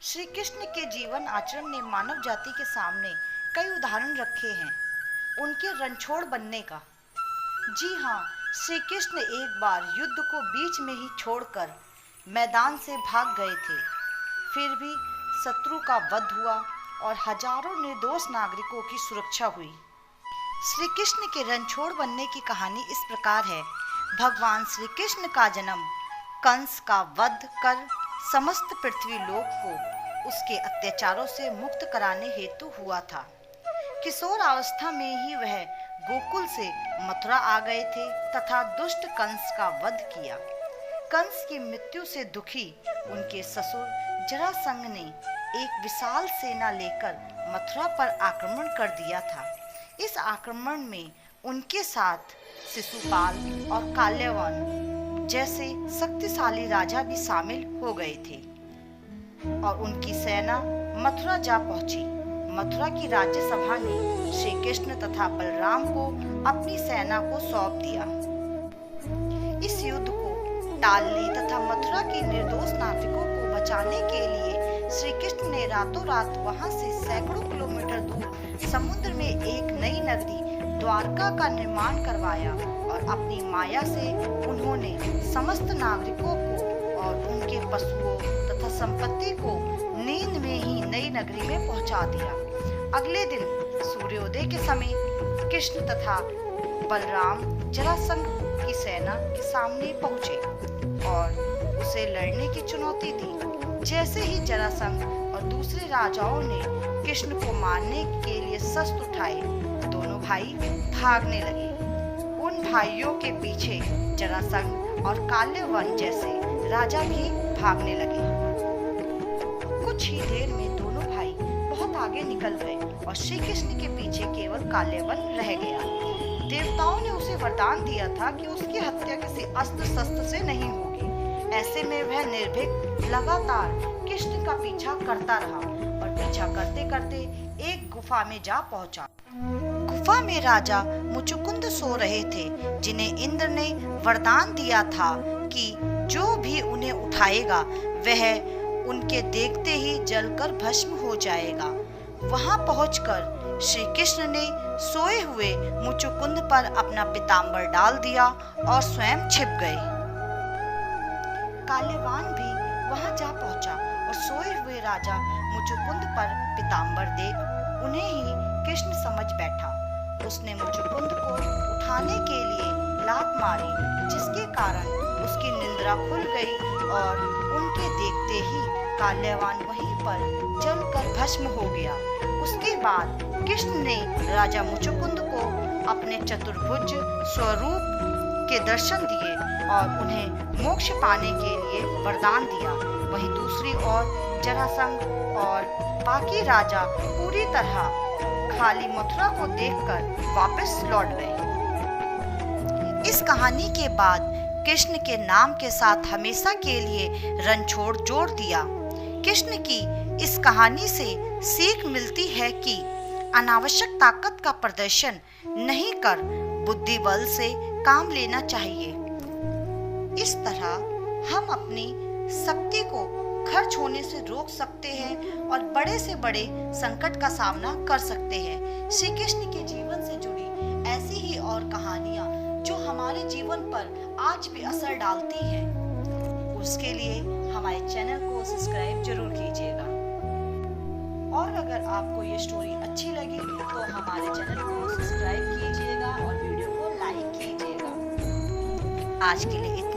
श्री कृष्ण के जीवन आचरण ने मानव जाति के सामने कई उदाहरण रखे हैं उनके रणछोड़ बनने का। जी हाँ, श्री कृष्ण एक बार युद्ध को बीच में ही छोड़कर मैदान से भाग गए थे। फिर भी शत्रु का वध हुआ और हजारों निर्दोष नागरिकों की सुरक्षा हुई। श्री कृष्ण के रणछोड़ बनने की कहानी इस प्रकार है। भगवान श्री कृष्ण का जन्म कंस का वध कर समस्त पृथ्वी लोक को उसके अत्याचारों से मुक्त कराने हेतु हुआ था। किशोर अवस्था में ही वह गोकुल से मथुरा आ गए थे तथा दुष्ट कंस का वध किया। कंस की मृत्यु से दुखी उनके ससुर जरासंध ने एक विशाल सेना लेकर मथुरा पर आक्रमण कर दिया था। इस आक्रमण में उनके साथ शिशुपाल और काल्यवन जैसे शक्तिशाली राजा भी शामिल हो गए थे और उनकी सेना मथुरा जा पहुंची। मथुरा की राज्यसभा ने श्री कृष्ण तथा बलराम को अपनी सेना को सौंप दिया। इस युद्ध को टालने तथा मथुरा के निर्दोष नागरिकों को बचाने के लिए श्री कृष्ण ने रातों रात वहां से सैकड़ों किलोमीटर दूर समुद्र में एक नई नगरी द्वारका का निर्माण करवाया और अपनी माया से उन्होंने समस्त नागरिकों को और उनके पशुओं तथा संपत्ति को नींद में ही नई नगरी में पहुंचा दिया। अगले दिन सूर्योदय के समय कृष्ण तथा बलराम जरासंध की सेना के सामने पहुंचे और उसे लड़ने की चुनौती दी। जैसे ही जरासंध और दूसरे राजाओं ने कृष्ण को मारने के लिए शस्त्र उठाए, दोनों भाई भागने लगे। उन भाइयों के पीछे जरासंध और काल्यवन जैसे राजा भी भागने लगे। कुछ ही देर में दोनों भाई बहुत आगे निकल गए और श्री कृष्ण के पीछे केवल काल्यवन रह गया। देवताओं ने उसे वरदान दिया था कि उसकी हत्या किसी अस्त्र शस्त्र से नहीं होगी। ऐसे में वह निर्भीक लगातार कृष्ण का पीछा करता रहा और पीछा करते करते एक गुफा में जा पहुंचा। गुफा में राजा मुचुकुंद सो रहे थे, जिन्हें इंद्र ने वरदान दिया था कि जो भी उन्हें उठाएगा वह उनके देखते ही जलकर भस्म हो जाएगा। वहां पहुंचकर श्री कृष्ण ने सोए हुए मुचुकुंद पर अपना पीताम्बर डाल दिया और स्वयं छिप गए। काल्यवान भी वहां जा पहुंचा और सोए हुए राजा मुचुकुंद पर पीताम्बर देख उन्हें ही कृष्ण समझ बैठा। उसने मुचुकुंद को उठाने के लिए लात मारी, जिसके कारण उसकी निंद्रा खुल गई और उनके देखते ही काल्यवान वहीं पर जलकर भस्म हो गया। उसके बाद कृष्ण ने राजा मुचुकुंद को अपने चतुर्भुज स्वरूप के दर्शन दिए और उन्हें मोक्ष पाने के लिए वरदान दिया। वहीं दूसरी ओर जरासंध और बाकी राजा पूरी तरह खाली मथुरा को देखकर वापस लौट गए। इस कहानी के बाद कृष्ण के नाम के साथ हमेशा के लिए रणछोड़ जोड़ दिया। कृष्ण की इस कहानी से सीख मिलती है कि अनावश्यक ताकत का प्रदर्शन नहीं कर बुद्धि बल से काम लेना चाहिए। इस तरह हम अपनी शक्ति को खर्च होने से रोक सकते हैं और बड़े से बड़े संकट का सामना कर सकते हैं। श्री कृष्ण के जीवन से जुड़ी ऐसी ही और कहानियां जो हमारे जीवन पर आज भी असर डालती हैं, उसके लिए हमारे चैनल को सब्सक्राइब जरूर कीजिएगा। और अगर आपको ये स्टोरी अच्छी लगी तो हमारे चैनल को सब्सक्राइब कीजिएगा और वीडियो को लाइक कीजिएगा। आज के लिए